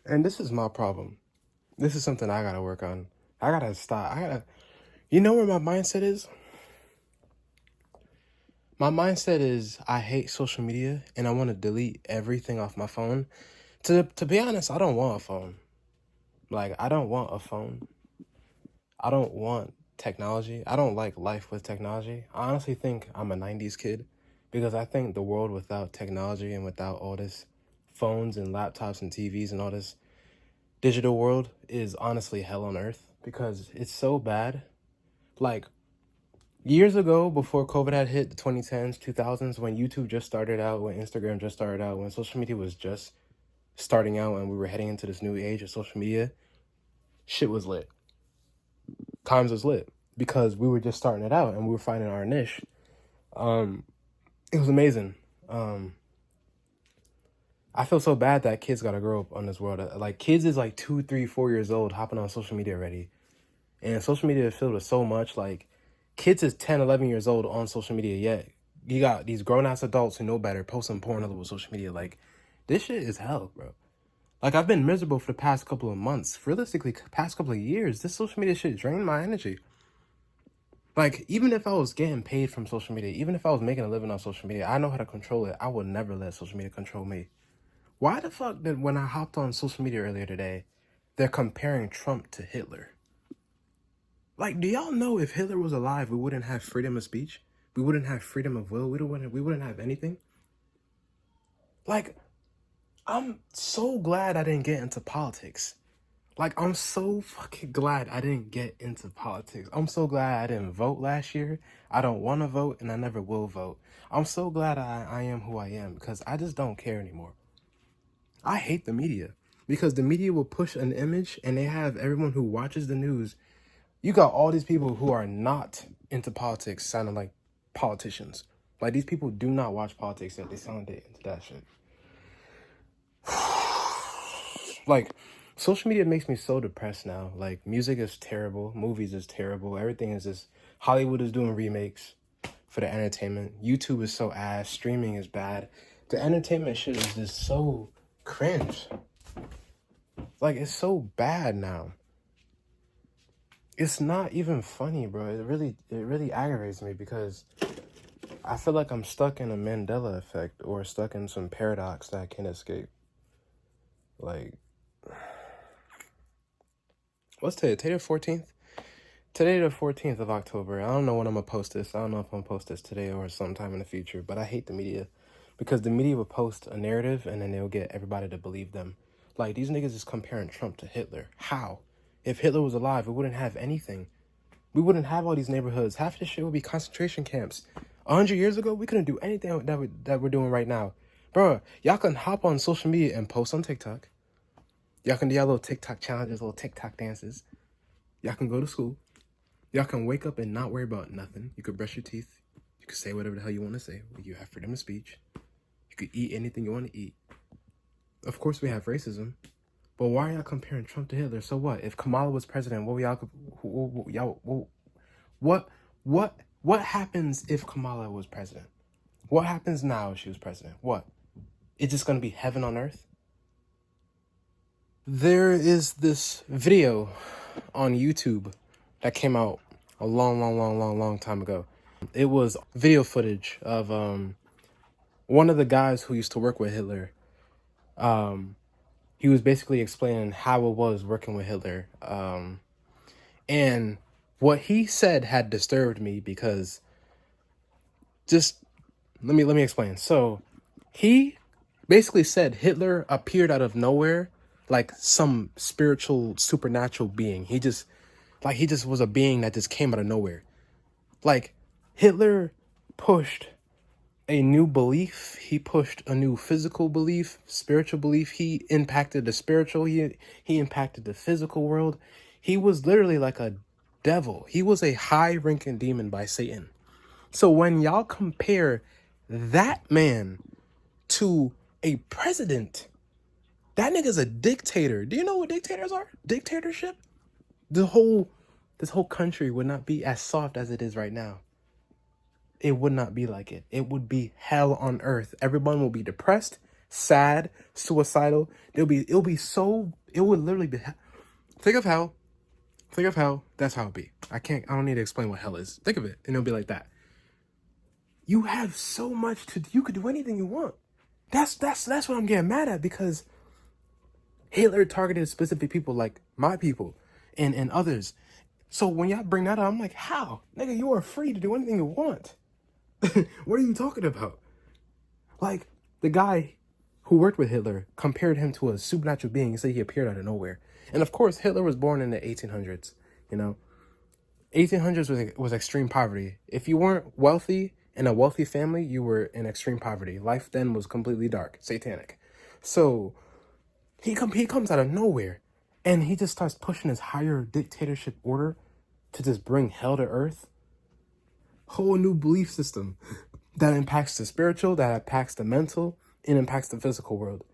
And this is my problem. This is something I gotta work on. I gotta stop. You know where my mindset is? My mindset is I hate social media and I want to delete everything off my phone. To be honest, I don't want a phone. Like, I don't want a phone. I don't want technology. I don't like life with technology. I honestly think I'm a 90s kid because I think the world without technology and without all this phones and laptops and TVs and all this digital world is honestly hell on earth because it's so bad. Like, years ago, before COVID had hit, the 2010s, 2000s, when YouTube just started out, when Instagram just started out, when social media was just starting out and we were heading into this new age of social media, shit was lit. Times was lit because we were just starting it out and we were finding our niche. It was amazing. I feel so bad that kids gotta grow up on this world. Like, kids is like 2, 3, 4 years old hopping on social media already. And social media is filled with so much. Like, kids is 10, 11 years old on social media yet. You got these grown-ass adults who know better posting porn all over social media. Like, this shit is hell, bro. Like, I've been miserable for the past couple of months. Realistically, past couple of years, this social media shit drained my energy. Like, even if I was getting paid from social media, even if I was making a living on social media, I know how to control it. I would never let social media control me. Why the fuck did, when I hopped on social media earlier today, they're comparing Trump to Hitler? Like, do y'all know if Hitler was alive, we wouldn't have freedom of speech? We wouldn't have freedom of will? We wouldn't have anything? Like, I'm so glad I didn't get into politics. Like, I'm so fucking glad I didn't get into politics. I'm so glad I didn't vote last year. I don't want to vote, and I never will vote. I'm so glad I am who I am because I just don't care anymore. I hate the media because the media will push an image and they have everyone who watches the news. You got all these people who are not into politics sounding like politicians. Like, these people do not watch politics yet. They sound into that shit. Like, social media makes me so depressed now. Like, music is terrible. Movies is terrible. Everything is just... Hollywood is doing remakes for the entertainment. YouTube is so ass. Streaming is bad. The entertainment shit is just so cringe. Like, it's so bad now. It's not even funny, bro. It really aggravates me because I feel like I'm stuck in a Mandela effect or stuck in some paradox that I can't escape. Like, what's today? Today the 14th? Today the 14th of October. I don't know when I'm gonna post this. I don't know if I'm gonna post this today or sometime in the future, but I hate the media because the media will post a narrative and then they'll get everybody to believe them. Like, these niggas is comparing Trump to Hitler. How? If Hitler was alive, we wouldn't have anything. We wouldn't have all these neighborhoods. Half of this shit would be concentration camps. 100 years ago, we couldn't do anything that we're doing right now. Bro, y'all can hop on social media and post on TikTok. Y'all can do y'all little TikTok challenges, little TikTok dances. Y'all can go to school. Y'all can wake up and not worry about nothing. You could brush your teeth. You could say whatever the hell you want to say. You have freedom of speech. You could eat anything you want to eat. Of course, we have racism. But why are y'all comparing Trump to Hitler? So what? If Kamala was president, what happens if Kamala was president? What happens now if she was president? What? It's just gonna be heaven on earth? There is this video on YouTube that came out a long time ago. It was video footage of one of the guys who used to work with Hitler. He was basically explaining how it was working with Hitler. And what he said had disturbed me because just let me explain. So he basically said Hitler appeared out of nowhere like some spiritual supernatural being. He just was a being that just came out of nowhere. Like, Hitler pushed a new belief. He pushed a new physical belief, spiritual belief. He impacted the spiritual. He impacted the physical world. He was literally like a devil. He was a high-ranking demon by Satan. So when y'all compare that man to a president, that nigga's a dictator. Do you know what dictators are? Dictatorship? This whole country would not be as soft as it is right now. It would not be like it. It would be hell on earth. Everyone will be depressed, sad, suicidal. It would literally be, think of hell. Think of hell. That's how it'd be. I don't need to explain what hell is. Think of it, and it'll be like that. You have so much you could do anything you want. That's what I'm getting mad at, because Hitler targeted specific people like my people and others. So when y'all bring that up, I'm like, how? Nigga, you are free to do anything you want. What are you talking about? Like, the guy who worked with Hitler compared him to a supernatural being. He said he appeared out of nowhere. And of course, Hitler was born in the 1800s, you know. 1800s was extreme poverty. If you weren't wealthy in a wealthy family, you were in extreme poverty. Life then was completely dark, satanic. So he comes out of nowhere, and he just starts pushing his higher dictatorship order to just bring hell to earth. Whole new belief system that impacts the spiritual, that impacts the mental, and impacts the physical world.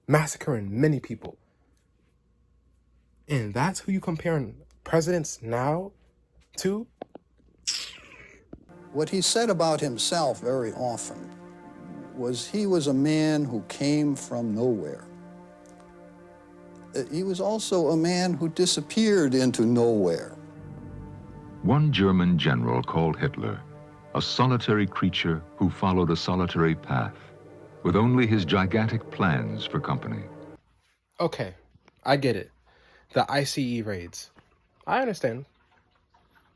Massacring many people. And that's who you comparing presidents now to? What he said about himself very often was he was a man who came from nowhere. He was also a man who disappeared into nowhere. One German general called Hitler a solitary creature who followed a solitary path, with only his gigantic plans for company. Okay, I get it. The ICE raids. I understand.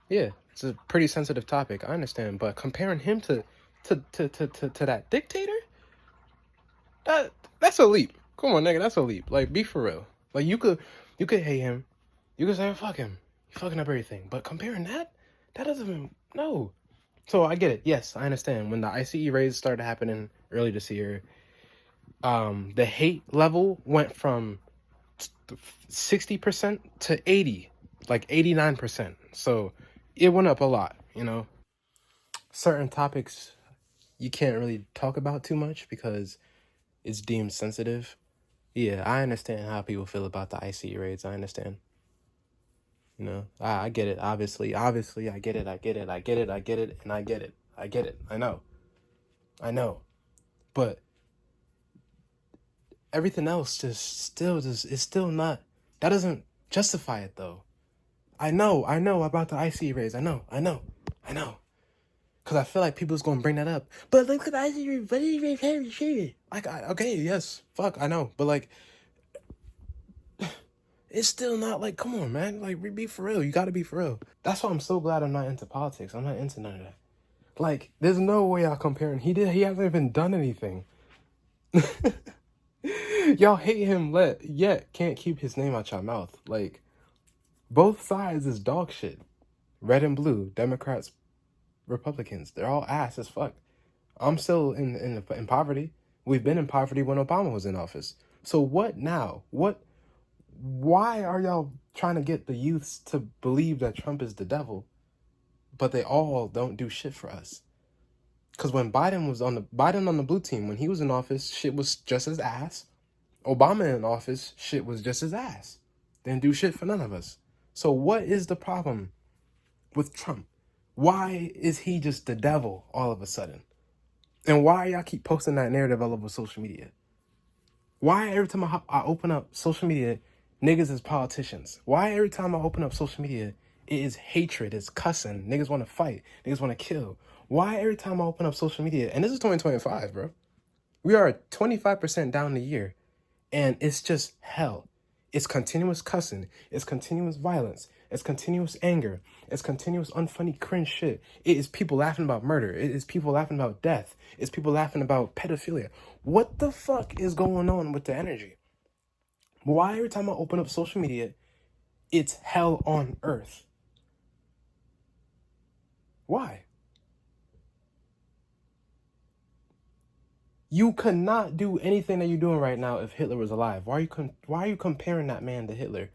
Yeah, it's a pretty sensitive topic. I understand, but comparing him to that dictator, that's a leap. Come on, nigga, that's a leap. Like, be for real. Like, you could hate him. You could say, fuck him. He's fucking up everything. But comparing that doesn't even, no. So I get it. Yes, I understand. When the ICE raids started happening early this year, the hate level went from 60% to 80, like 89%. So it went up a lot, you know. Certain topics you can't really talk about too much because it's deemed sensitive. Yeah, I understand how people feel about the ICE raids. I understand. You know, I get it. Obviously, I get it. And I get it. I know. But everything else is still not, that doesn't justify it though. I know about the ICE raids. I know. Because I feel like people's going to bring that up. But look at the ICE raids. Like, okay, yes, fuck, I know. But like, it's still not like, come on, man. Like, be for real. You got to be for real. That's why I'm so glad I'm not into politics. I'm not into none of that. Like, there's no way I'll compare him. He hasn't even done anything. Y'all hate him yet can't keep his name out your mouth. Like, both sides is dog shit. Red and blue, Democrats, Republicans, they're all ass as fuck. I'm still in poverty. We've been in poverty when Obama was in office. So what now? Why are y'all trying to get the youths to believe that Trump is the devil, but they all don't do shit for us? Because when Biden on the blue team, when he was in office, shit was just as ass. Obama in office, shit was just as ass. Didn't do shit for none of us. So what is the problem with Trump? Why is he just the devil all of a sudden? And why y'all keep posting that narrative all over social media? Why every time I open up social media, niggas is politicians? Why every time I open up social media, it is hatred, it's cussing, niggas want to fight, niggas want to kill? Why every time I open up social media, and this is 2025, bro. We are 25% down the year, and it's just hell. It's continuous cussing. It's continuous violence. It's continuous anger. It's continuous unfunny cringe shit. It is people laughing about murder. It is people laughing about death. It's people laughing about pedophilia. What the fuck is going on with the energy? Why every time I open up social media, it's hell on earth? Why? You could not do anything that you're doing right now if Hitler was alive. Why are you comparing that man to Hitler?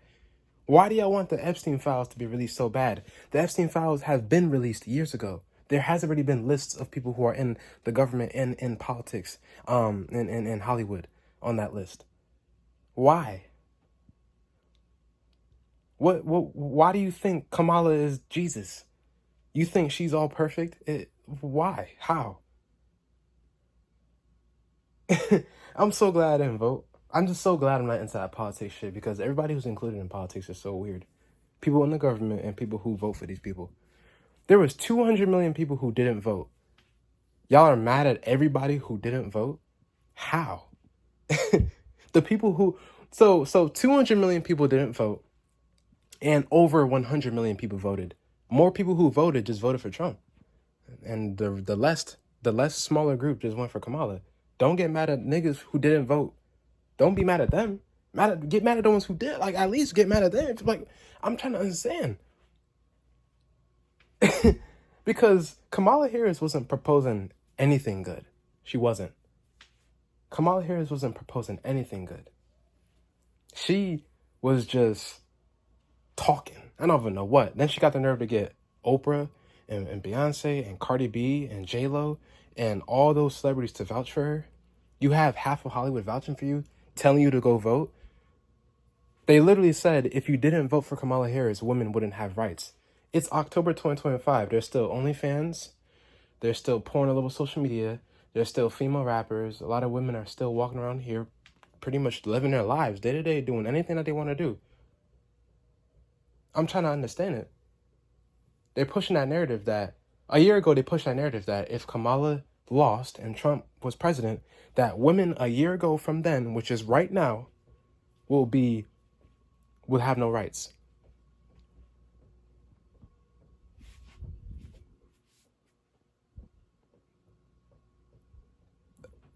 Why do y'all want the Epstein files to be released so bad? The Epstein files have been released years ago. There has already been lists of people who are in the government and in politics, in Hollywood on that list. Why? Why do you think Kamala is Jesus? You think she's all perfect? Why? How? I'm so glad I didn't vote. I'm just so glad I'm not into that politics shit because everybody who's included in politics is so weird. People in the government and people who vote for these people. There was 200 million people who didn't vote. Y'all are mad at everybody who didn't vote? How? The people who so 200 million people didn't vote and over 100 million people voted. More people who voted just voted for Trump. And the less smaller group just went for Kamala. Don't get mad at niggas who didn't vote. Don't be mad at them. Get mad at the ones who did. Like, at least get mad at them. Like, I'm trying to understand. Because Kamala Harris wasn't proposing anything good. She wasn't. Kamala Harris wasn't proposing anything good. She was just talking. I don't even know what. Then she got the nerve to get Oprah and Beyonce and Cardi B and J-Lo and all those celebrities to vouch for her. You have half of Hollywood vouching for you, telling you to go vote. They literally said if you didn't vote for Kamala Harris, women wouldn't have rights. It's October 2025. There's still OnlyFans. There's still porn all over social media. There's still female rappers. A lot of women are still walking around here pretty much living their lives day to day, doing anything that they want to do. I'm trying to understand it. They're pushing that narrative that a year ago they pushed that narrative that if Kamala lost and Trump was president, that women a year ago from then, which is right now, will have no rights.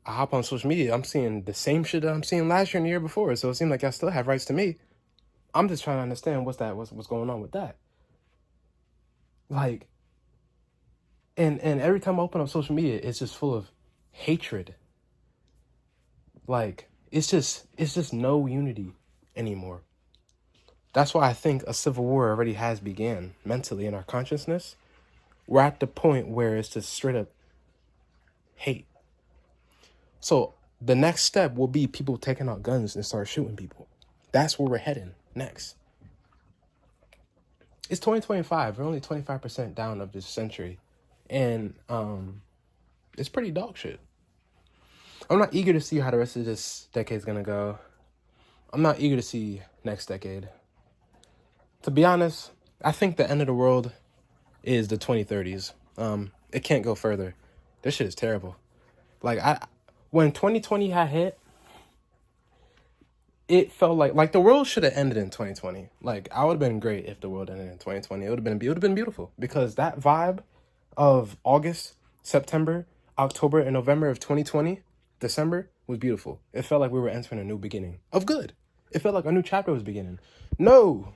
I hop on social media, I'm seeing the same shit that I'm seeing last year and the year before, so it seems like I still have rights to me. I'm just trying to understand what's going on with that. Like, and every time I open up social media, it's just full of hatred. Like, it's just no unity anymore. That's why I think a civil war already has began mentally in our consciousness. We're at the point where it's just straight up hate. So the next step will be people taking out guns and start shooting people. That's where we're heading next. It's 2025. We're only 25% down of this century. And it's pretty dog shit. I'm not eager to see how the rest of this decade's gonna go. I'm not eager to see next decade. To be honest, I think the end of the world is the 2030s. It can't go further. This shit is terrible. Like, when 2020 had hit, it felt like the world should have ended in 2020. Like, I would have been great if the world ended in 2020. It would have been beautiful because that vibe of August, September, October, and November of 2020, December, was beautiful. It felt like we were entering a new beginning of good. It felt like a new chapter was beginning. No,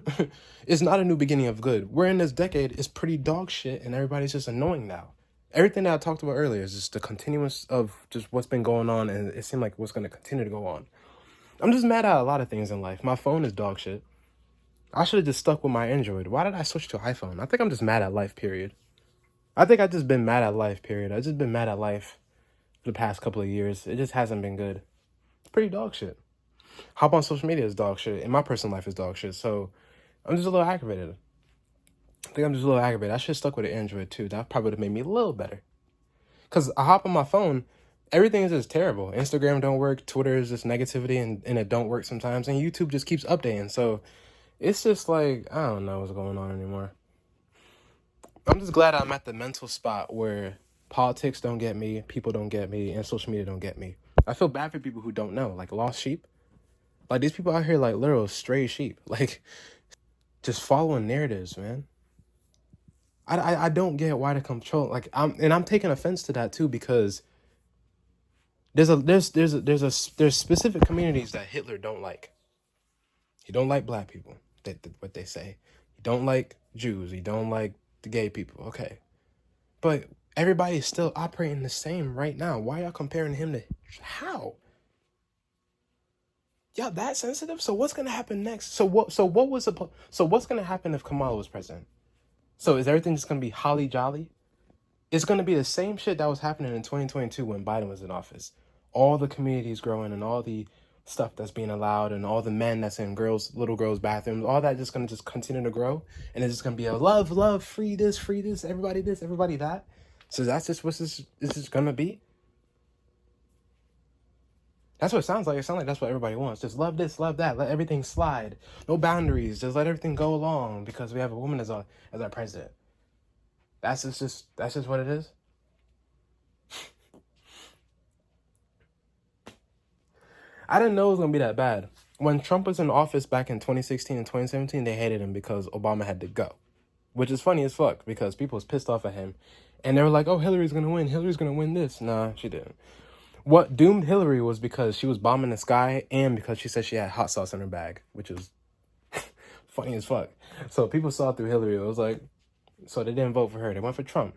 it's not a new beginning of good. We're in this decade is pretty dog shit, and everybody's just annoying now. Everything that I talked about earlier is just the continuance of just what's been going on, and it seemed like what's going to continue to go on. I'm just mad at a lot of things in life. My phone is dog shit. I should have just stuck with my Android. Why did I switch to iPhone? I think I'm just mad at life, period. I think I've just been mad at life, period. I've just been mad at life for the past couple of years. It just hasn't been good. It's pretty dog shit. Hop on social media is dog shit, and my personal life is dog shit. So I'm just a little aggravated. I think I'm just a little aggravated. I should have stuck with an Android too. That probably would have made me a little better. Because I hop on my phone, everything is just terrible. Instagram don't work. Twitter is just negativity, and it don't work sometimes. And YouTube just keeps updating. So it's just like, I don't know what's going on anymore. I'm just glad I'm at the mental spot where politics don't get me, people don't get me, and social media don't get me. I feel bad for people who don't know, like lost sheep. Like, these people out here, like, literal stray sheep. Like, just following narratives, man. I don't get why the control. Like, I'm taking offense to that too, because there's specific communities that Hitler don't like. He don't like black people. What they say. He don't like Jews. He don't like the gay people. Okay, but everybody is still operating the same right now. Why y'all comparing him to how? Y'all that sensitive? So what's gonna happen next? So what's gonna happen if Kamala was president? So is everything just gonna be holly jolly? It's gonna be the same shit that was happening in 2022 when Biden was in office. All the communities growing and all the stuff that's being allowed and all the men that's in little girls' bathrooms, all that just gonna just continue to grow, and it's just gonna be a love, free this, everybody that. So that's just what this is gonna be. That's what it sounds like. It sounds like that's what everybody wants. Just love this, love that. Let everything slide. No boundaries. Just let everything go along because we have a woman as our president. That's just what it is. I didn't know it was gonna be that bad. When Trump was in office back in 2016 and 2017, they hated him because Obama had to go. Which is funny as fuck because people was pissed off at him. And they were like, oh, Hillary's gonna win. Hillary's gonna win this. Nah, she didn't. What doomed Hillary was because she was bombing the sky and because she said she had hot sauce in her bag, which is funny as fuck. So people saw through Hillary. It was like, so they didn't vote for her. They went for Trump.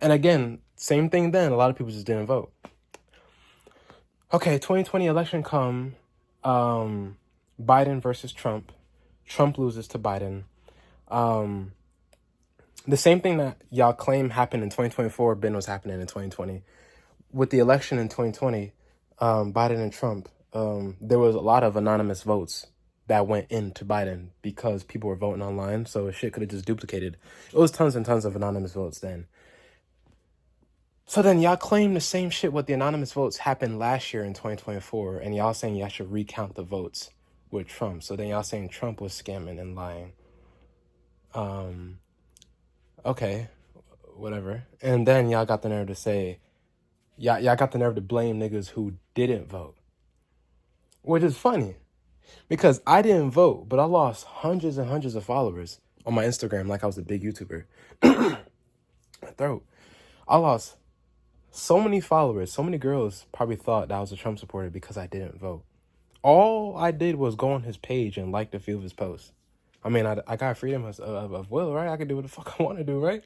And again, same thing then. A lot of people just didn't vote. Okay, 2020 election come. Biden versus Trump. Trump loses to Biden. The same thing that y'all claim happened in 2024, Ben was happening in 2020. With the election in 2020, Biden and Trump, there was a lot of anonymous votes that went into Biden because people were voting online, so shit could have just duplicated. It was tons and tons of anonymous votes then. So then y'all claim the same shit with the anonymous votes happened last year in 2024, and y'all saying y'all should recount the votes with Trump. So then y'all saying Trump was scamming and lying. Okay, whatever. And then y'all got the nerve to say, y'all got the nerve to blame niggas who didn't vote. Which is funny. Because I didn't vote, but I lost hundreds and hundreds of followers on my Instagram like I was a big YouTuber. My throat. I lost so many followers. So many girls probably thought that I was a Trump supporter because I didn't vote. All I did was go on his page and like a few of his posts. I mean, I got freedom of will, right? I can do what the fuck I want to do, right?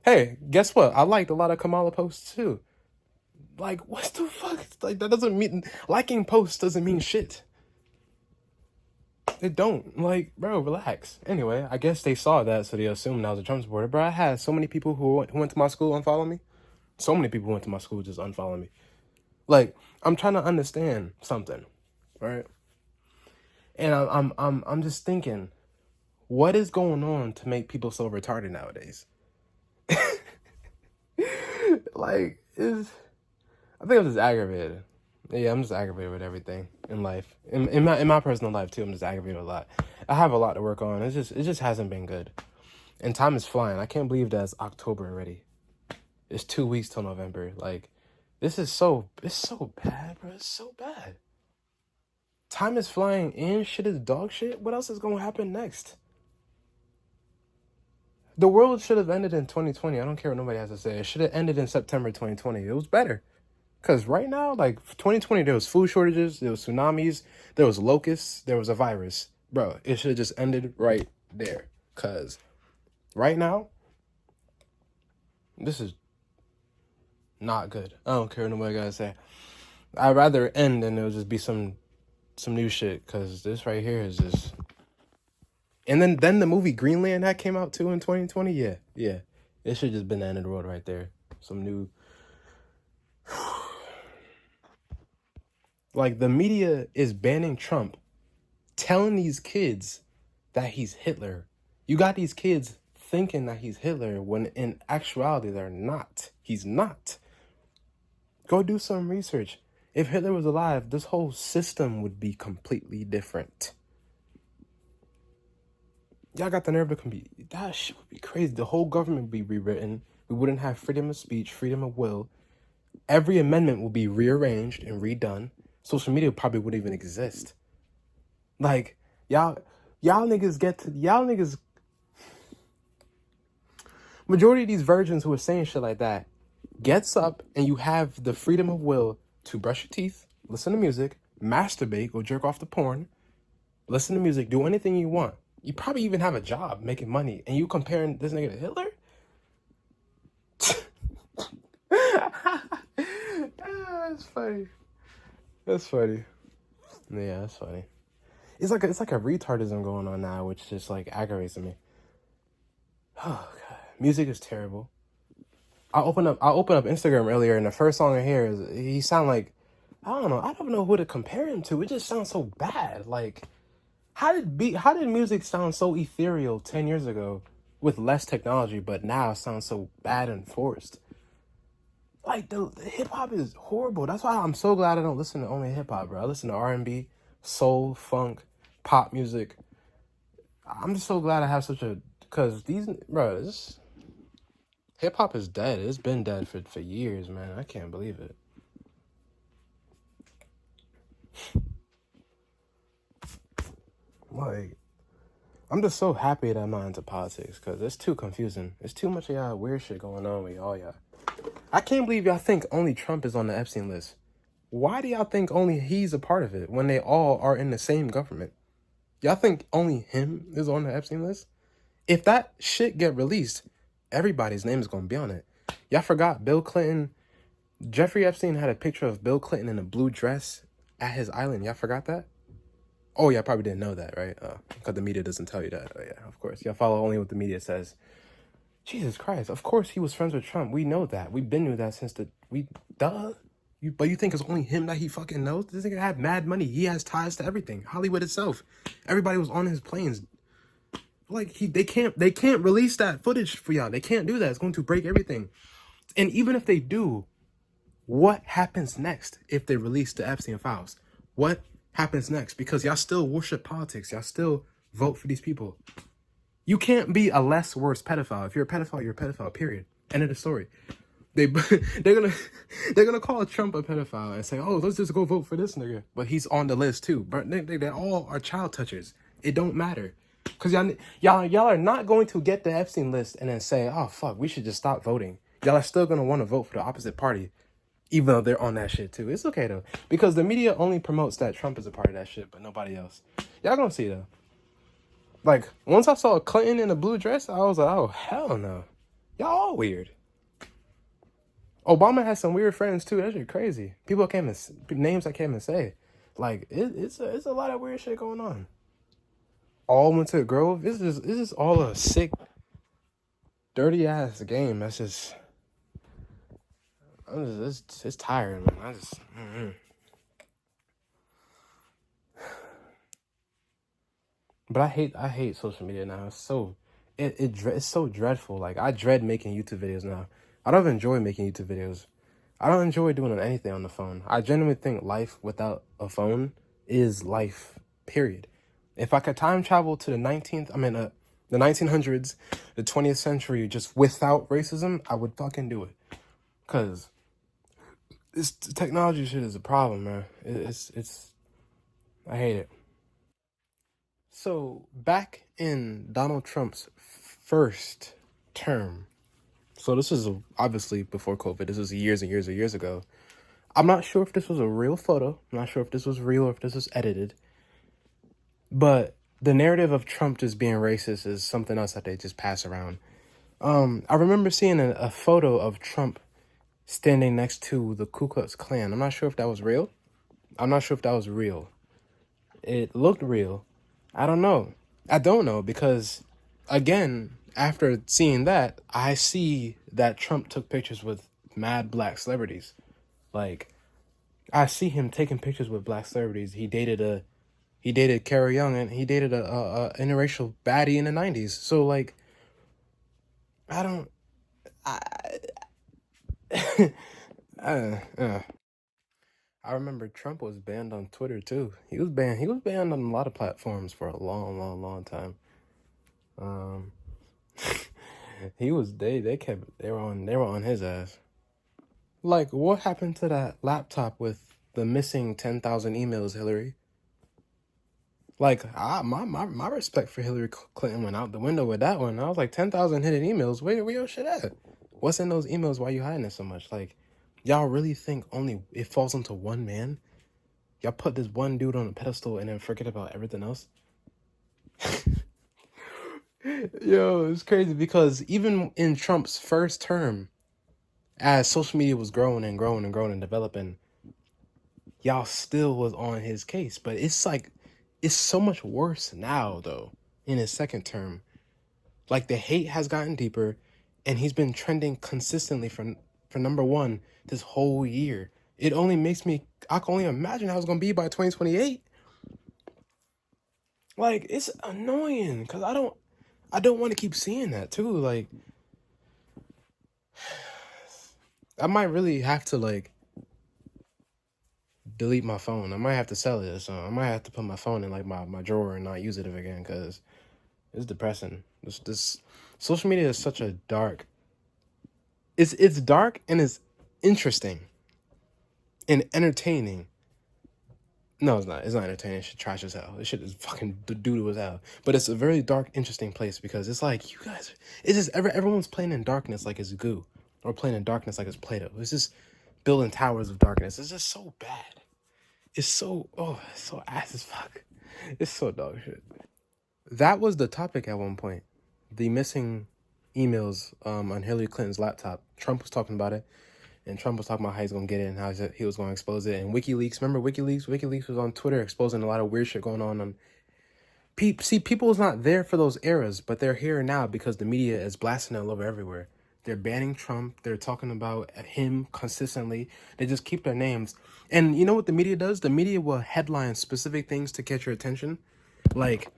Hey, guess what? I liked a lot of Kamala posts too. Like, what the fuck? It's like, that doesn't mean... Liking posts doesn't mean shit. It don't. Like, bro, relax. Anyway, I guess they saw that, so they assumed I was a Trump supporter. Bro, I had so many people who went to my school unfollow me. So many people went to my school just unfollow me. Like, I'm trying to understand something, right? And I'm just thinking, what is going on to make people so retarded nowadays? Like, I think I'm just aggravated. Yeah, I'm just aggravated with everything in life. In my personal life too, I'm just aggravated a lot. I have a lot to work on. It just hasn't been good. And time is flying. I can't believe that it's October already. It's 2 weeks till November. Like, it's so bad, bro. It's so bad. Time is flying and shit is dog shit. What else is gonna happen next? The world should have ended in 2020. I don't care what nobody has to say. It should have ended in September 2020. It was better. Because right now, like, 2020, there was food shortages, there was tsunamis, there was locusts, there was a virus. Bro, it should have just ended right there. Because right now, this is not good. I don't care what nobody got to say. I'd rather end and it'll just be some new shit. Because this right here is just... And then the movie Greenland that came out too in 2020. Yeah. It should just been the end of the world right there. Some new... Like, the media is banning Trump, telling these kids that he's Hitler. You got these kids thinking that he's Hitler when in actuality they're not. He's not. Go do some research. If Hitler was alive, this whole system would be completely different. Y'all got the nerve to compete. That shit would be crazy. The whole government would be rewritten. We wouldn't have freedom of speech, freedom of will. Every amendment will be rearranged and redone. Social media probably wouldn't even exist. Like, y'all niggas, majority of these virgins who are saying shit like that gets up and you have the freedom of will to brush your teeth, listen to music, masturbate, go jerk off to porn, listen to music, do anything you want. You probably even have a job making money, and you comparing this nigga to Hitler? That's funny. That's funny. Yeah, that's funny. It's like a retardism going on now, which just like aggravates me. Oh god, music is terrible. I opened up Instagram earlier, and the first song I hear is he sound like I don't know who to compare him to. It just sounds so bad. Like, how did music sound so ethereal 10 years ago with less technology, but now it sounds so bad and forced? Like the hip hop is horrible. That's why I'm so glad I don't listen to only hip hop, bro. I listen to R&B, soul, funk, pop music. I'm just so glad I have such a, because these, bro, this hip hop is dead. It's been dead for years, man. I can't believe it. Like, I'm just so happy that I'm not into politics because it's too confusing. It's too much of y'all weird shit going on with all y'all. I can't believe y'all think only Trump is on the Epstein list. Why do y'all think only he's a part of it when they all are in the same government? Y'all think only him is on the Epstein list? If that shit get released, everybody's name is going to be on it. Y'all forgot Bill Clinton. Jeffrey Epstein had a picture of Bill Clinton in a blue dress at his island. Y'all forgot that? Oh, y'all probably didn't know that, right? Because the media doesn't tell you that. Oh, yeah, of course. Y'all follow only what the media says. Jesus Christ. Of course he was friends with Trump. We know that. We've been knew that since duh. But you think it's only him that he fucking knows? This nigga had mad money. He has ties to everything. Hollywood itself. Everybody was on his planes. Like they can't release that footage for y'all. They can't do that. It's going to break everything. And even if they do, what happens next if they release the Epstein files? What happens next? Because y'all still worship politics. Y'all still vote for these people. You can't be a less worse pedophile. If you're a pedophile, you're a pedophile. Period. End of the story. They're gonna call Trump a pedophile and say, "Oh, let's just go vote for this nigga." But he's on the list too. But they all are child touchers. It don't matter, cause y'all are not going to get the Epstein list and then say, "Oh fuck, we should just stop voting." Y'all are still gonna want to vote for the opposite party, even though they're on that shit too. It's okay though, because the media only promotes that Trump is a part of that shit, but nobody else. Y'all gonna see though. Like once I saw Clinton in a blue dress, I was like, "Oh hell no, y'all all weird." Obama has some weird friends too. That shit crazy. People can't even, names I can't even say. Like it's a lot of weird shit going on. All went to the Grove. This is all a sick, dirty ass game. That's just, it's tiring, man. But I hate social media now. It's so dreadful. Like I dread making YouTube videos now. I don't even enjoy making YouTube videos. I don't enjoy doing anything on the phone. I genuinely think life without a phone is life, period. If I could time travel to the 1900s, the 20th century, just without racism, I would fucking do it. Because this technology shit is a problem, man. I hate it. So, back in Donald Trump's first term, so this is obviously before COVID, this was years and years and years ago. I'm not sure if this was a real photo. I'm not sure if this was real or if this was edited. But the narrative of Trump just being racist is something else that they just pass around. I remember seeing a photo of Trump standing next to the Ku Klux Klan. I'm not sure if that was real. It looked real. I don't know. I don't know because, again, after seeing that, I see that Trump took pictures with mad black celebrities. Like, I see him taking pictures with black celebrities. He dated Carrie Young, and he dated a interracial baddie in the 90s. So like, I don't, I, I remember Trump was banned on Twitter too. He was banned on a lot of platforms for a long, long, long time. Um, they were on his ass. Like, what happened to that laptop with the missing 10,000 emails, Hillary? Like, my respect for Hillary Clinton went out the window with that one. I was like, 10,000 hidden emails? Where your shit at? What's in those emails? Why you hiding it so much? Like, y'all really think only it falls onto one man? Y'all put this one dude on a pedestal and then forget about everything else? Yo, it's crazy because even in Trump's first term, as social media was growing and growing and growing and developing, y'all still was on his case. But it's like, it's so much worse now, though, in his second term. Like, the hate has gotten deeper, and he's been trending consistently for number one this whole year. It only makes me, I can only imagine how it's going to be by 2028. Like, it's annoying, because I don't want to keep seeing that, too. Like, I might really have to like delete my phone. I might have to sell it or something. I might have to put my phone in like my drawer and not use it ever again because it's depressing. This social media is such a dark. It's dark and it's interesting and entertaining. No, it's not. It's not entertaining. It's trash as hell. This shit is fucking doo-doo as hell. But it's a very dark, interesting place because it's like you guys. It's just everyone's playing in darkness like it's goo, or playing in darkness like it's Play-Doh. It's just building towers of darkness. It's just so bad. It's so ass as fuck. It's so dog shit. That was the topic at one point. The missing emails on Hillary Clinton's laptop. Trump was talking about it. And Trump was talking about how he's going to get it and how he was going to expose it. And WikiLeaks, remember WikiLeaks? WikiLeaks was on Twitter exposing a lot of weird shit going on. See, people is not there for those eras, but they're here now because the media is blasting it all over everywhere. They're banning Trump. They're talking about him consistently. They just keep their names. And you know what the media does? The media will headline specific things to catch your attention. Like,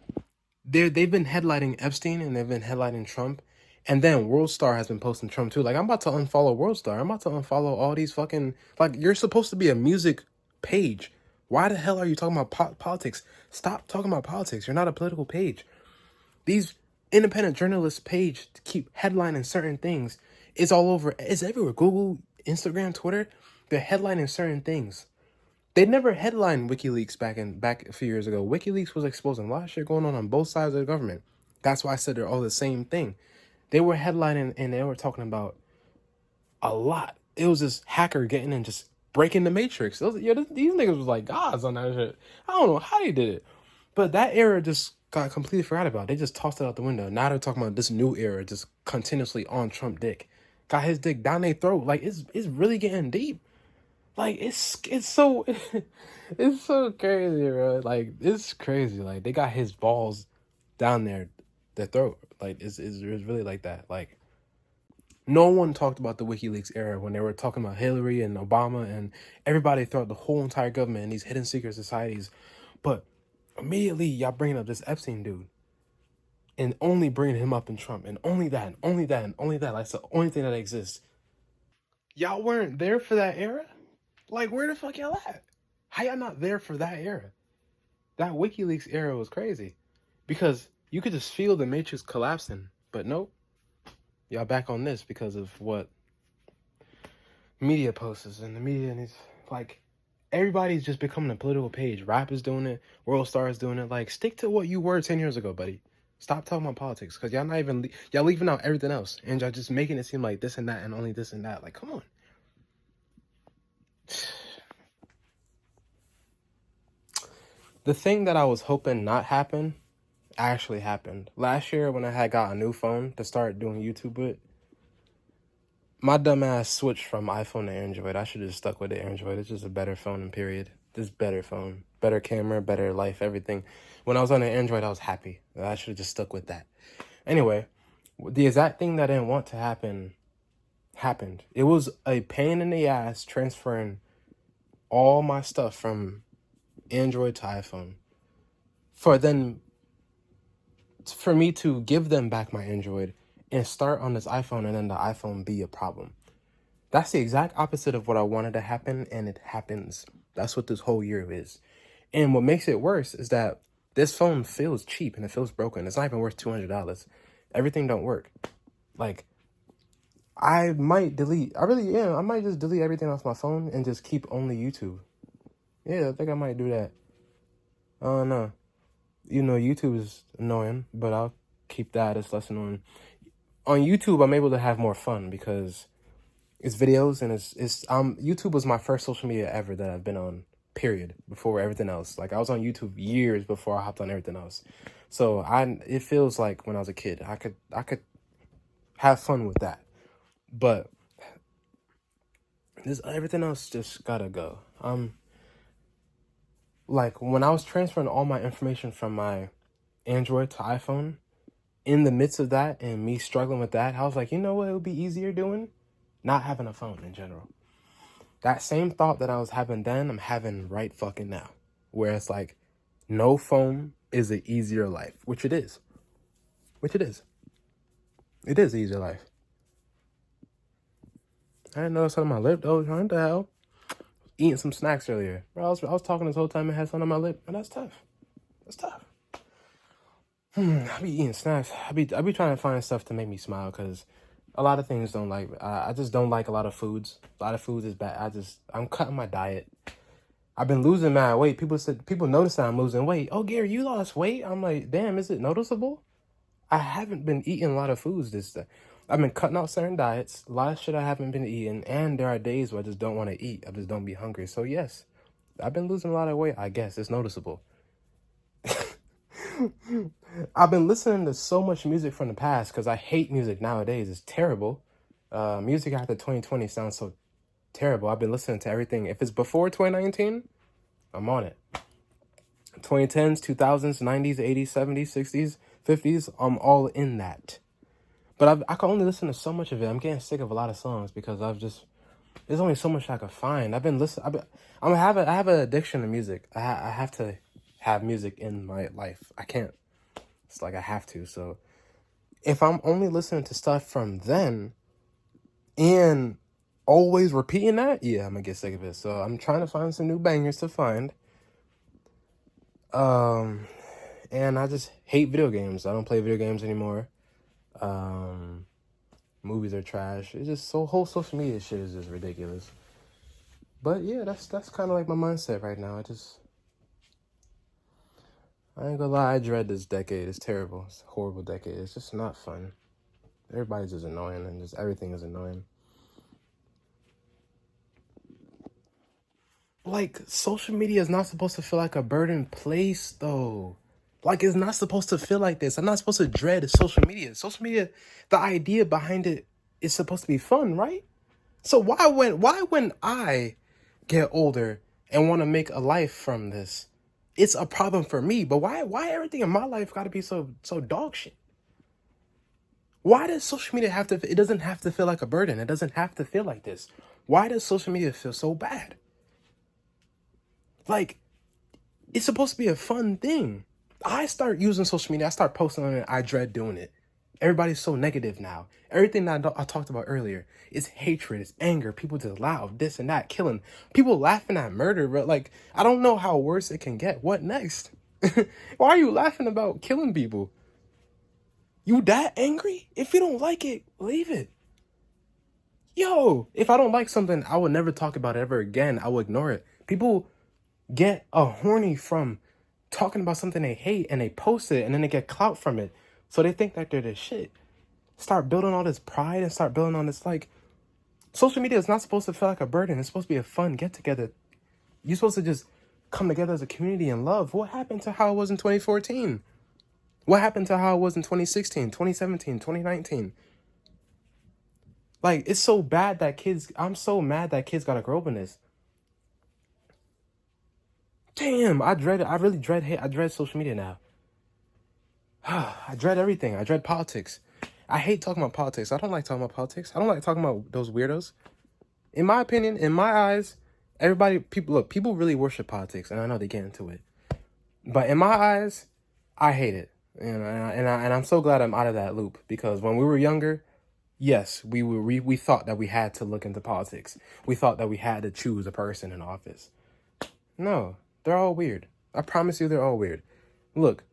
they've been headlining Epstein and they've been headlining Trump. And then World Star has been posting Trump too. Like, I'm about to unfollow World Star. I'm about to unfollow all these fucking... Like, you're supposed to be a music page. Why the hell are you talking about politics? Stop talking about politics. You're not a political page. These independent journalists page keep headlining certain things. It's all over. It's everywhere. Google, Instagram, Twitter. They're headlining certain things. They never headlined WikiLeaks back a few years ago. WikiLeaks was exposing a lot of shit going on both sides of the government. That's why I said they're all the same thing. They were headlining and they were talking about a lot. It was this hacker getting in, just breaking the matrix. These niggas was like gods on that shit. I don't know how they did it. But that era just got completely forgot about. They just tossed it out the window. Now they're talking about this new era just continuously on Trump dick. Got his dick down their throat. Like, it's really getting deep. Like, it's so it's so crazy, bro. Like, it's crazy. Like, they got his balls down their throat. Like, it's really like that. Like, no one talked about the WikiLeaks era when they were talking about Hillary and Obama and everybody throughout the whole entire government and these hidden secret societies. But immediately, y'all bringing up this Epstein dude and only bringing him up in Trump and only that and only that and only that. Like, it's the only thing that exists. Y'all weren't there for that era? Like, where the fuck y'all at? How y'all not there for that era? That WikiLeaks era was crazy because you could just feel the matrix collapsing. But nope, y'all back on this because of what media posts and the media and it's like everybody's just becoming a political page. Rap is doing it. World Star is doing it. Like, stick to what you were 10 years ago, buddy. Stop talking about politics because y'all not even y'all leaving out everything else and y'all just making it seem like this and that and only this and that. Like, come on. The thing that I was hoping not happen actually happened. Last year when I had got a new phone to start doing YouTube with, my dumb ass switched from iPhone to Android. I should have just stuck with the Android. It's just a better phone, period. Just better phone. Better camera, better life, everything. When I was on the Android, I was happy. I should have just stuck with that. Anyway, the exact thing that I didn't want to happen happened. It was a pain in the ass transferring all my stuff from Android to iPhone. For me to give them back my Android and start on this iPhone and then the iPhone be a problem. That's the exact opposite of what I wanted to happen, and it happens. That's what this whole year is. And what makes it worse is that this phone feels cheap and it feels broken. It's not even worth $200. Everything don't work. Like, I might just delete everything off my phone and just keep only YouTube. Yeah, I think I might do that. I don't know. You know, YouTube is annoying, but I'll keep that. It's less annoying. On YouTube, I'm able to have more fun because it's videos and it's YouTube was my first social media ever that I've been on, period, before everything else. Like, I was on YouTube years before I hopped on everything else. So it feels like when I was a kid, I could have fun with that. But everything else just gotta go. Like, when I was transferring all my information from my Android to iPhone, in the midst of that and me struggling with that, I was like, you know what it would be easier doing? Not having a phone in general. That same thought that I was having then, I'm having right fucking now. Where it's like, no phone is an easier life, which it is. Which it is. It is an easier life. I didn't know something on my lip though. What the hell? Eating some snacks earlier. Bro, I was talking this whole time and had something on my lip. And that's tough. That's tough. I be eating snacks. I be trying to find stuff to make me smile because a lot of things don't like. I just don't like a lot of foods. A lot of foods is bad. I'm cutting my diet. I've been losing mad weight. People notice that I'm losing weight. Oh, Gary, you lost weight. I'm like, damn, is it noticeable? I haven't been eating a lot of foods this day. I've been cutting out certain diets. A lot of shit I haven't been eating, and there are days where I just don't want to eat. I just don't be hungry. So yes, I've been losing a lot of weight. I guess it's noticeable. I've been listening to so much music from the past because I hate music nowadays. It's terrible. Music after 2020 sounds so terrible. I've been listening to everything. If it's before 2019, I'm on it. 2010s, 2000s, 90s, 80s, 70s, 60s, 50s, I'm all in that. But I can only listen to so much of it. I'm getting sick of a lot of songs because there's only so much I could find. I have an addiction to music. I have to have music in my life. I can't. It's like I have to. So if I'm only listening to stuff from then and always repeating that, yeah, I'm gonna get sick of it. So I'm trying to find some new bangers to find. And I just hate video games. I don't play video games anymore. Movies are trash. It's just whole social media shit is just ridiculous. But yeah, that's kind of like my mindset right now. I ain't gonna lie, I dread this decade. It's terrible. It's a horrible decade. It's just not fun. Everybody's just annoying and just everything is annoying. Like, social media is not supposed to feel like a burden place, though. Like, it's not supposed to feel like this. I'm not supposed to dread social media. Social media, the idea behind it is supposed to be fun, right? So why when I get older and want to make a life from this, it's a problem for me. But why everything in my life got to be so dog shit? Why does social media have to? It doesn't have to feel like a burden. It doesn't have to feel like this. Why does social media feel so bad? Like, it's supposed to be a fun thing. I start using social media. I start posting on it. I dread doing it. Everybody's so negative now. Everything that I talked about earlier is hatred, it's anger. People just loud, this and that, killing. People laughing at murder, but like, I don't know how worse it can get. What next? Why are you laughing about killing people? You that angry? If you don't like it, leave it. Yo, if I don't like something, I would never talk about it ever again. I will ignore it. People get horny from talking about something they hate and they post it and then they get clout from it. So they think that they're the shit. Start building all this pride and start building on this, like, social media is not supposed to feel like a burden. It's supposed to be a fun get together. You're supposed to just come together as a community and love. What happened to how it was in 2014? What happened to how it was in 2016, 2017, 2019? Like, it's so bad that I'm so mad that kids gotta grow up in this. Damn, I really dread hate. I dread social media now. I dread everything. I dread politics. I hate talking about politics. I don't like talking about politics. I don't like talking about those weirdos. In my opinion, in my eyes, people really worship politics, and I know they get into it. But in my eyes, I hate it. And I'm so glad I'm out of that loop, because when we were younger, yes, we thought that we had to look into politics. We thought that we had to choose a person in office. No, they're all weird. I promise you, they're all weird. Look,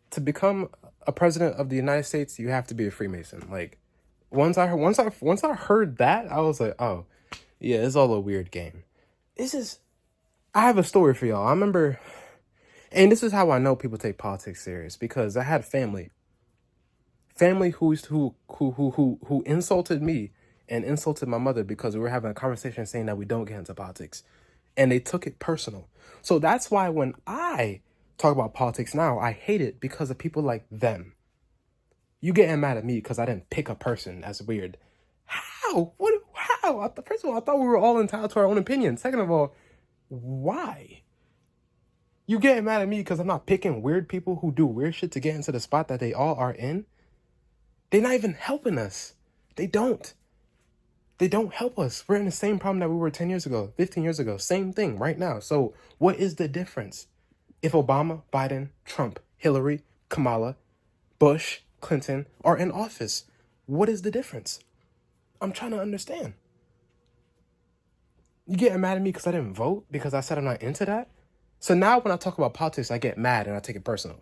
to become a president of the United States, you have to be a Freemason. Like, once I heard that, I was like, oh, yeah, it's all a weird game. I have a story for y'all. I remember, and this is how I know people take politics serious, because I had family who insulted me and insulted my mother because we were having a conversation saying that we don't get into politics, and they took it personal. So that's why when I talk about politics now, I hate it because of people like them. You getting mad at me because I didn't pick a person? That's weird. How? What? How? First of all, I thought we were all entitled to our own opinion. Second of all, why? You getting mad at me because I'm not picking weird people who do weird shit to get into the spot that they all are in? They're not even helping us. They don't help us. We're in the same problem that we were 10 years ago, 15 years ago. Same thing right now. So what is the difference? If Obama, Biden, Trump, Hillary, Kamala, Bush, Clinton are in office, what is the difference? I'm trying to understand. You getting mad at me because I didn't vote? Because I said I'm not into that? So now when I talk about politics, I get mad and I take it personal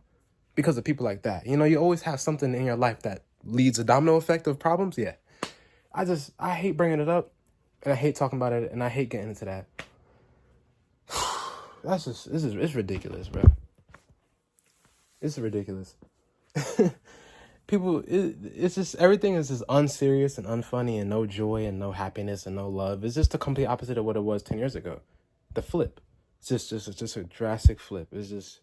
because of people like that. You know, you always have something in your life that leads a domino effect of problems. Yeah. I hate bringing it up and I hate talking about it and I hate getting into that. It's ridiculous, bro. It's ridiculous. It's just, everything is just unserious and unfunny and no joy and no happiness and no love. It's just the complete opposite of what it was 10 years ago. The flip. It's just a drastic flip. It's just,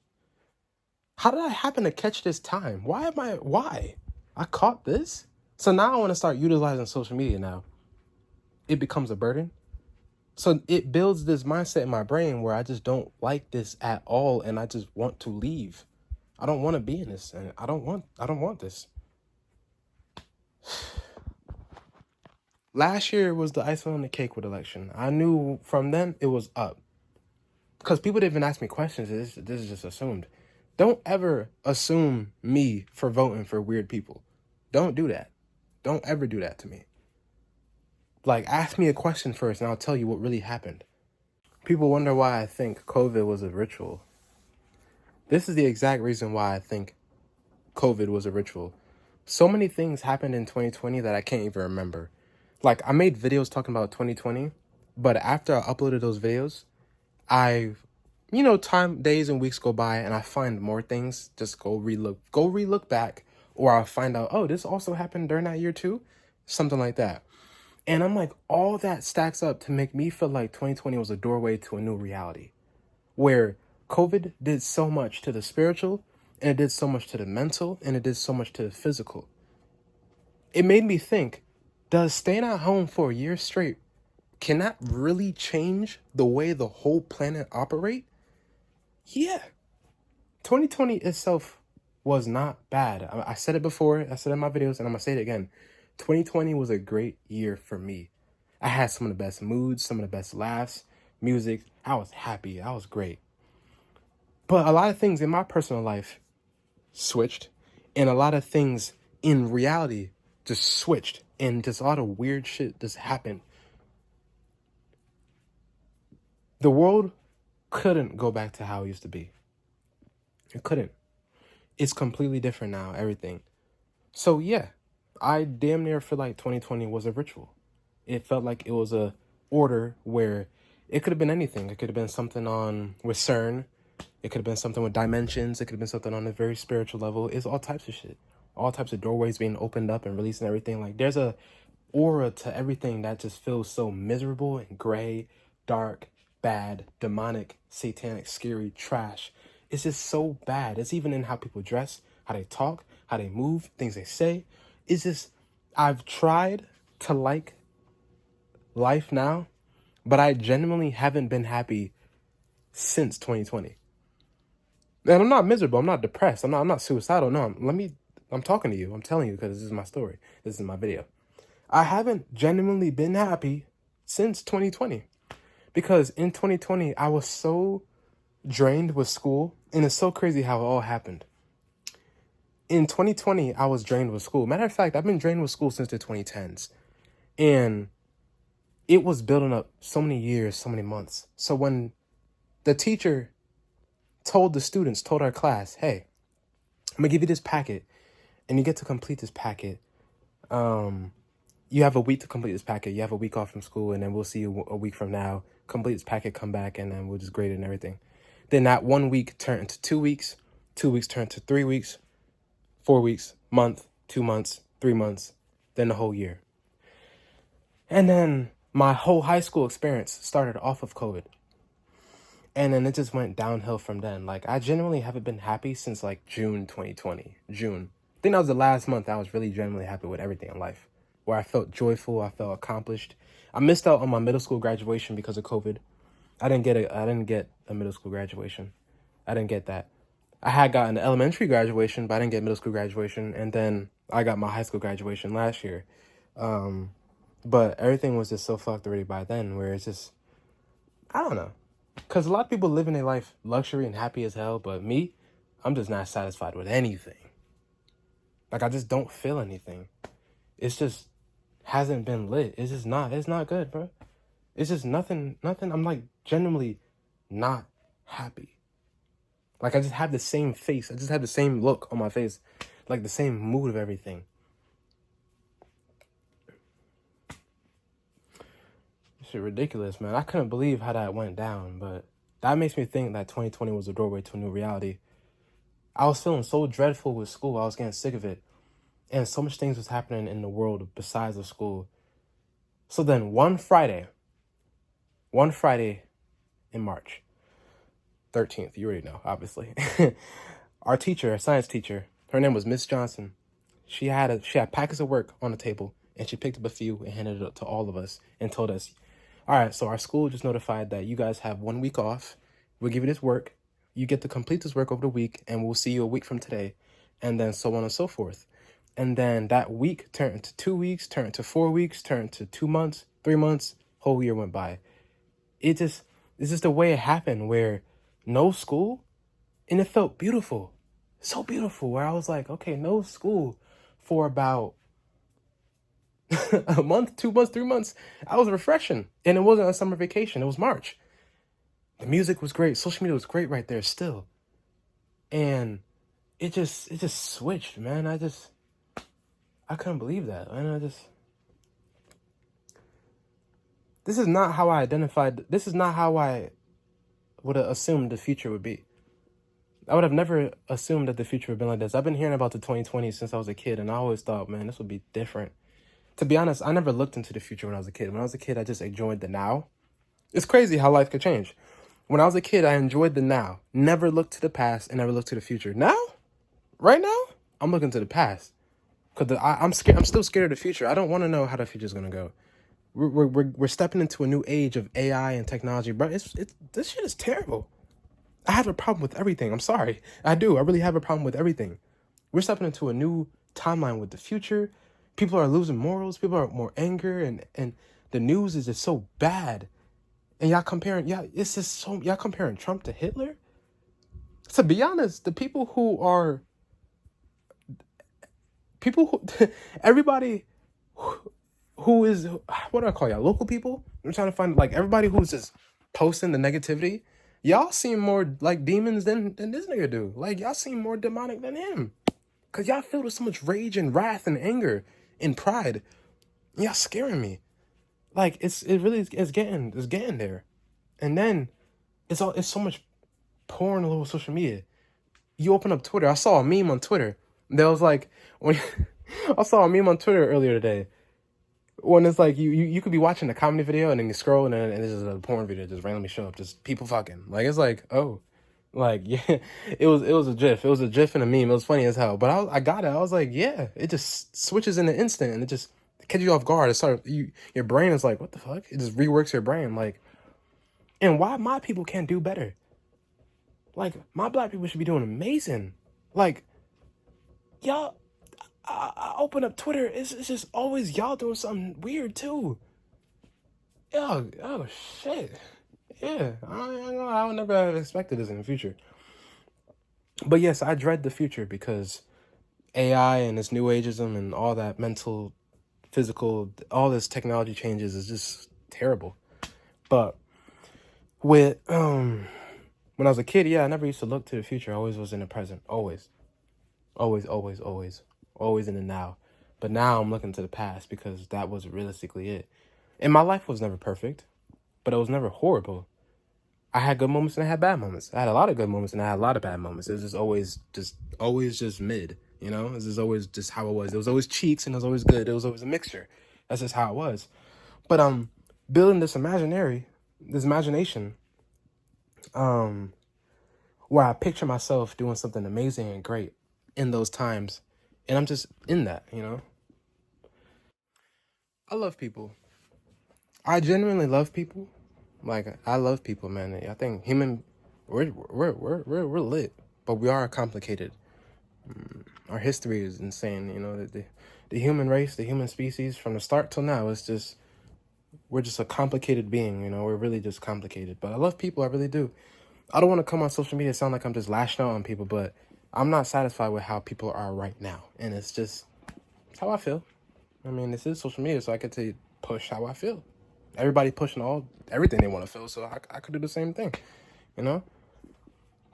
how did I happen to catch this time? Why? I caught this? So now I want to start utilizing social media now. It becomes a burden. So it builds this mindset in my brain where I just don't like this at all and I just want to leave. I don't want to be in this and I don't want this. Last year was the icing on the cake with election. I knew from then it was up. Because people didn't even ask me questions. This is just assumed. Don't ever assume me for voting for weird people. Don't do that. Don't ever do that to me. Like, ask me a question first and I'll tell you what really happened. People wonder why I think COVID was a ritual. This is the exact reason why I think COVID was a ritual. So many things happened in 2020 that I can't even remember. Like, I made videos talking about 2020, but after I uploaded those videos, days and weeks go by and I find more things, just go relook back, or I'll find out, oh, this also happened during that year too, something like that. And I'm like, all that stacks up to make me feel like 2020 was a doorway to a new reality, where COVID did so much to the spiritual, and it did so much to the mental, and it did so much to the physical. It made me think, does staying at home for a year straight, can that really change the way the whole planet operate? Yeah. 2020 itself was not bad. I said it before, I said it in my videos, and I'm going to say it again. 2020 was a great year for me. I had some of the best moods, some of the best laughs, music. I was happy. I was great. But a lot of things in my personal life switched, and a lot of things in reality just switched, and just a lot of weird shit just happened. The world couldn't go back to how it used to be. It couldn't. It's completely different now, everything. So yeah, I damn near feel like 2020 was a ritual. It felt like it was a order where it could have been anything. It could have been something on with CERN. It could have been something with dimensions. It could have been something on a very spiritual level. It's all types of shit. All types of doorways being opened up and releasing everything. Like, there's a aura to everything that just feels so miserable and gray, dark, bad, demonic, satanic, scary, trash. It's just so bad. It's even in how people dress, how they talk, how they move, things they say. It's just, I've tried to like life now, but I genuinely haven't been happy since 2020. And I'm not miserable. I'm not depressed. I'm not suicidal. No, I'm talking to you. I'm telling you because this is my story. This is my video. I haven't genuinely been happy since 2020 because in 2020, I was so drained with school, and it's so crazy how it all happened. In 2020, I was drained with school. Matter of fact, I've been drained with school since the 2010s, and it was building up so many years, so many months. So when the teacher told our class, hey, I'm gonna give you this packet and you get to complete this packet. You have a week to complete this packet. You have a week off from school, and then we'll see you a week from now. Complete this packet, come back, and then we'll just grade it and everything. Then that 1 week turned into 2 weeks. 2 weeks turned to 3 weeks, 4 weeks, month, 2 months, 3 months, then the whole year. And then my whole high school experience started off of COVID. And then it just went downhill from then. Like, I genuinely haven't been happy since like June 2020. June. I think that was the last month I was really genuinely happy with everything in life, where I felt joyful, I felt accomplished. I missed out on my middle school graduation because of COVID. I didn't get a middle school graduation. I didn't get that. I had gotten an elementary graduation, but I didn't get middle school graduation. And then I got my high school graduation last year. But everything was just so fucked already by then, where it's just, I don't know. Because a lot of people live in their life luxury and happy as hell, but me, I'm just not satisfied with anything. Like, I just don't feel anything. It's just hasn't been lit. It's not good, bro. It's just nothing. I'm like genuinely not happy. Like I just have the same face. I just have the same look on my face, like the same mood of everything. Shit ridiculous, man. I couldn't believe how that went down, but that makes me think that 2020 was a doorway to a new reality. I was feeling so dreadful with school. I was getting sick of it. And so much things was happening in the world besides of school. So then one Friday in March 13th, you already know, obviously. Our teacher, our science teacher, her name was Miss Johnson. She had packets of work on the table, and she picked up a few and handed it up to all of us and told us, all right, so our school just notified that you guys have 1 week off. We'll give you this work. You get to complete this work over the week, and we'll see you a week from today, and then so on and so forth. And then that week turned into 2 weeks, turned into 4 weeks, turned into 2 months, 3 months, whole year went by. It's just the way it happened where no school, and it felt beautiful. So beautiful, where I was like, okay, no school for about a month, 2 months, 3 months. I was refreshing. And it wasn't a summer vacation. It was March. The music was great. Social media was great right there still. And it just switched, man. I couldn't believe that. And this is not how I identified. This is not how I would have assumed the future would be. I would have never assumed that the future would be like this. I've been hearing about the 2020 since I was a kid, and I always thought, man, this would be different. To be honest, I never looked into the future when I was a kid. When I was a kid, I just enjoyed the now. It's crazy how life could change. When I was a kid, I enjoyed the now. Never looked to the past and never looked to the future. Now, right now, I'm looking to the past. Because I'm scared. I'm still scared of the future. I don't want to know how the future's going to go. We're stepping into a new age of AI and technology, bro. This shit is terrible. I have a problem with everything. I'm sorry. I do. I really have a problem with everything. We're stepping into a new timeline with the future. People are losing morals. People are more anger, and the news is just so bad. And y'all comparing Trump to Hitler? To be honest, the everybody who is, what do I call y'all? Local people? I'm trying to find, like, everybody who's just posting the negativity. Y'all seem more like demons than this nigga do. Like, y'all seem more demonic than him. Because y'all filled with so much rage and wrath and anger and pride. Y'all scaring me. Like, it's getting there. And then it's so much porn all over social media. You open up Twitter. I saw a meme on Twitter. That was like, I saw a meme on Twitter earlier today. When it's like you could be watching a comedy video and then you scroll and this is a porn video just randomly show up, just people fucking. Like, it's like, oh, like, yeah, it was a GIF. It was a GIF and a meme. It was funny as hell. But I got it. I was like, yeah, it just switches in an instant and it just catches you off guard. Your brain is like, what the fuck? It just reworks your brain. Like, and why my people can't do better? Like, my black people should be doing amazing. Like, y'all, I open up Twitter, it's just always y'all doing something weird too. Oh shit. Yeah, I would never have expected this in the future. But yes, I dread the future because AI and this new ageism and all that mental, physical, all this technology changes is just terrible. But with when I was a kid, yeah, I never used to look to the future. I always was in the present. Always in the now. But now I'm looking to the past because that was realistically it. And my life was never perfect, but it was never horrible. I had good moments and I had bad moments. I had a lot of good moments and I had a lot of bad moments. It was just always just mid, you know? It was always just how it was. It was always cheeks and it was always good. It was always a mixture. That's just how it was. But building this imagination, where I picture myself doing something amazing and great in those times. And I'm just in that, you know? I love people. I genuinely love people. Like, I love people, man. I think we're lit, but we are complicated. Our history is insane, you know. The human race, the human species, from the start till now, we're just a complicated being, you know. We're really just complicated. But I love people, I really do. I don't want to come on social media and sound like I'm just lashing out on people, but I'm not satisfied with how people are right now, and it's how I feel. I mean, this is social media, so I get to push how I feel. Everybody pushing everything they want to feel, so I could do the same thing, you know?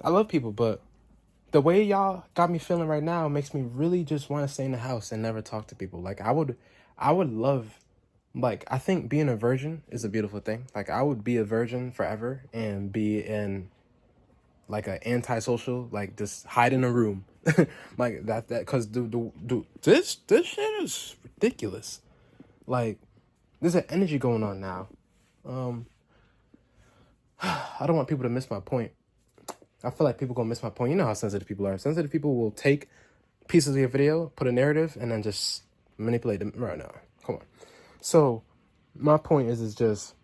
I love people, but the way y'all got me feeling right now makes me really just want to stay in the house and never talk to people. Like, I would love, like, I think being a virgin is a beautiful thing. Like, I would be a virgin forever and be in, like, an antisocial, like, just hide in a room. Like, because this shit is ridiculous. Like, there's an energy going on now. I don't want people to miss my point. I feel like people gonna miss my point. You know how sensitive people are. Sensitive people will take pieces of your video, put a narrative, and then just manipulate them right now. Come on. So my point is just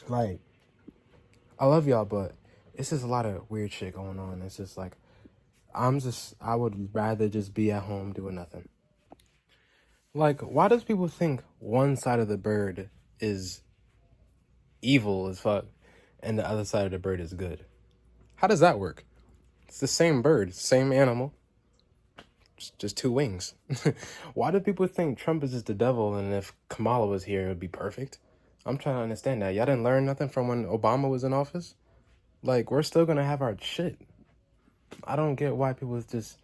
like, I love y'all, but it's just a lot of weird shit going on. It's just like, I would rather just be at home doing nothing. Like, why does people think one side of the bird is evil as fuck and the other side of the bird is good? How does that work? It's the same bird, same animal, just two wings. Why do people think Trump is just the devil, and if Kamala was here, it would be perfect? I'm trying to understand that. Y'all didn't learn nothing from when Obama was in office? Like, we're still gonna have our shit. I don't get why people just,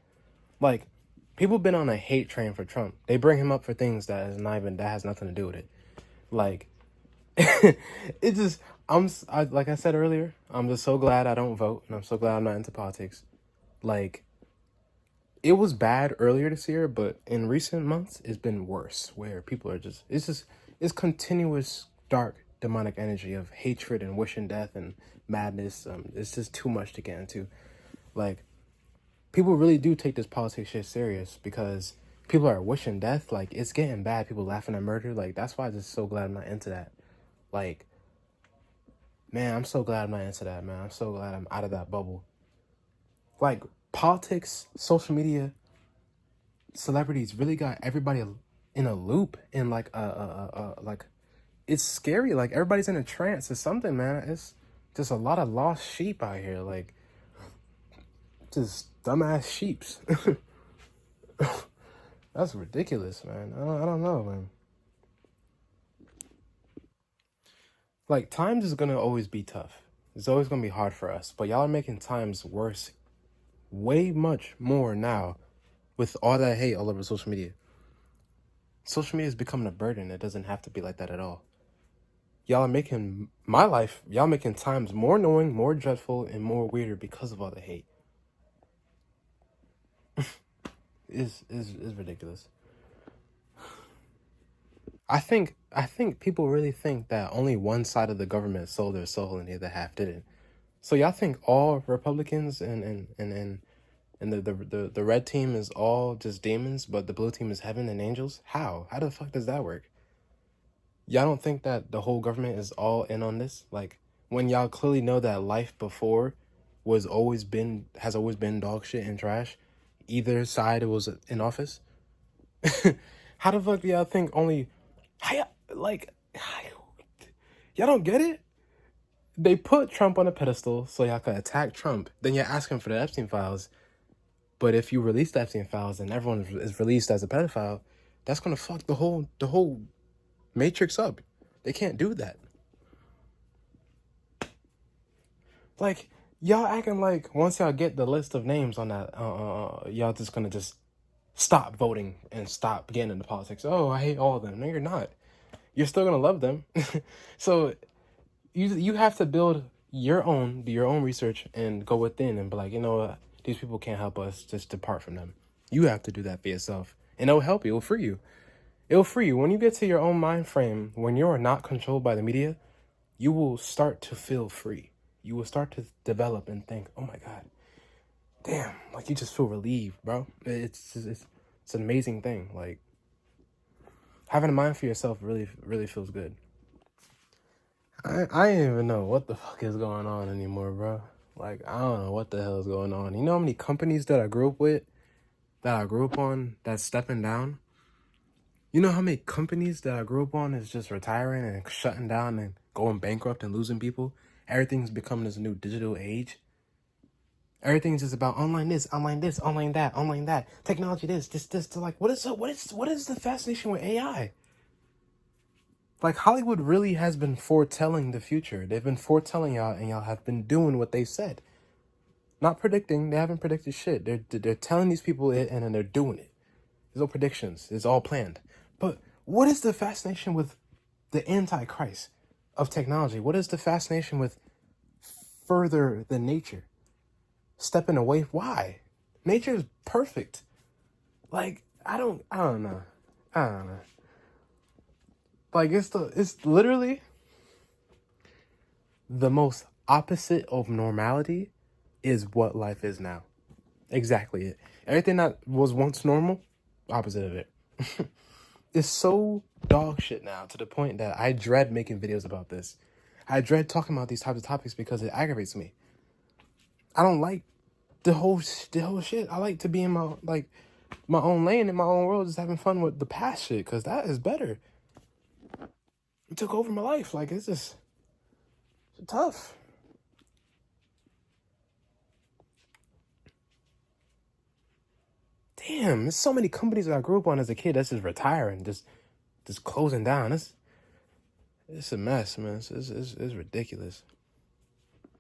like, people been on a hate train for Trump. They bring him up for things that has nothing to do with it. Like, it just, like I said earlier, I'm just so glad I don't vote, and I'm so glad I'm not into politics. Like, it was bad earlier this year, but in recent months, it's been worse, where people are it's continuous dark demonic energy of hatred and wishing death and madness. It's just too much to get into. Like, people really do take this politics shit serious, because people are wishing death. Like, it's getting bad. People laughing at murder. Like, that's why I'm just so glad I'm not into that. Like, man, I'm so glad I'm not into that, man. I'm so glad I'm out of that bubble. Like, politics, social media, celebrities really got everybody in a loop, and like like, it's scary. Like, everybody's in a trance or something, man. It's just a lot of lost sheep out here. Like, just dumbass sheeps. That's ridiculous, man. I don't know, man. Like, times is gonna always be tough. It's always gonna be hard for us. But y'all are making times worse, way much more now, with all that hate all over social media. Social media is becoming a burden. It doesn't have to be like that at all. Y'all are making y'all making times more annoying, more dreadful, and more weirder because of all the hate. is ridiculous. I think people really think that only one side of the government sold their soul and the other half didn't. So y'all think all Republicans and the red team is all just demons, but the blue team is heaven and angels? How the fuck does that work? Y'all don't think that the whole government is all in on this? Like, when y'all clearly know that life before has always been dog shit and trash, either side was in office? How the fuck do y'all think only, y'all don't get it? They put Trump on a pedestal so y'all could attack Trump. Then you're asking for the Epstein files. But if you release the Epstein files and everyone is released as a pedophile, that's gonna fuck the whole matrix up. They can't do that. Like, y'all acting like once y'all get the list of names on that, y'all just gonna just stop voting and stop getting into politics. Oh, I hate all of them. No, you're not. You're still gonna love them. So you have to do your own research and go within and be like, you know what, these people can't help us, just depart from them. You have to do that for yourself, and it'll help you. It'll free you. It'll free you when you get to your own mind frame. When you are not controlled by the media, you will start to feel free. You will start to develop and think, oh my god, damn, like, you just feel relieved, bro. It's an amazing thing. Like, having a mind for yourself really feels good. I don't even know what the fuck is going on anymore, bro. Like, I don't know what the hell is going on. You know how many companies that I grew up on, that's stepping down? You know how many companies that I grew up on is just retiring and shutting down and going bankrupt and losing people? Everything's becoming this new digital age. Everything's just about online this, online that, technology this. Like, what is the fascination with AI? Like, Hollywood really has been foretelling the future. They've been foretelling y'all, and y'all have been doing what they said. Not predicting. They haven't predicted shit. They're telling these people it, and then they're doing it. There's no predictions. It's all planned. But what is the fascination with the antichrist of technology? What is the fascination with further than nature? Stepping away. Why? Nature is perfect. Like, I don't know. I don't know. Like, it's literally the most opposite of normality is what life is now. Exactly it. Everything that was once normal, opposite of it. It's so dog shit now, to the point that I dread making videos about this. I dread talking about these types of topics because it aggravates me. I don't like the whole shit. I like to be in my own lane, in my own world, just having fun with the past shit, because that is better. It took over my life. Like, it's tough. Damn, there's so many companies that I grew up on as a kid that's just retiring, just closing down. It's a mess, man. It's ridiculous.